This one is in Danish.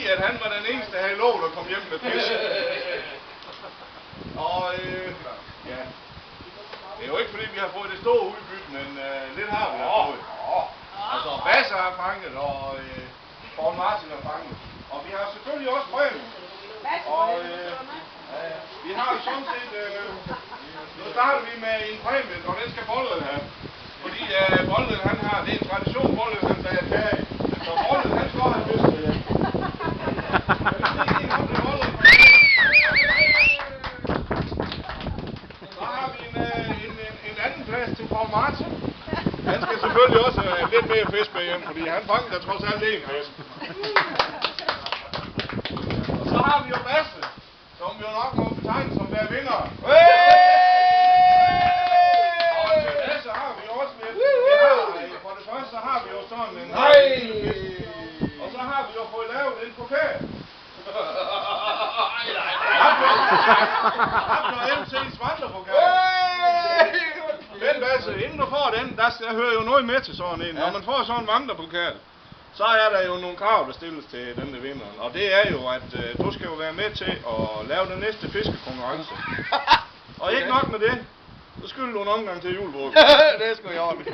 fordi at han var den eneste her i lov, der kom hjem med fisk. Og ja, det er jo ikke fordi vi har fået det store udbytte, men lidt har vi da fået. Altså Basse har fanget, og Paul Martin har fanget. Og vi har selvfølgelig også præmie. Og vi har jo sådan set, nu starter vi med en præmie, og den skal Bolden have. Fordi Bolden han har, det er en tradition, Bolden han bager kage. Så Bolden han skal have fisk til. Så har vi en anden plads til Paul Martin. Han skal selvfølgelig også have lidt mere fisk med hjem, fordi han fanger da trods alt en fisk. Og så har vi jo Basse, som jo nok må betegne som der vinder. Og til Basse har vi også lidt. For det første har vi jo sådan en fisk. Og så har vi jo fået lavet en pokal. Abner MC's vandrepokal. Den Basse, inden du får den, der hører jo noget med til sådan en. Når man får sådan en vandrepokal, så er der jo nogle krav, der stilles til den der vinderen. Og det er jo, at du skal jo være med til at lave den næste fiskekonkurrence. Og ikke nok med det, så skylder du en omgang til julebruget. Det er sgu i orden.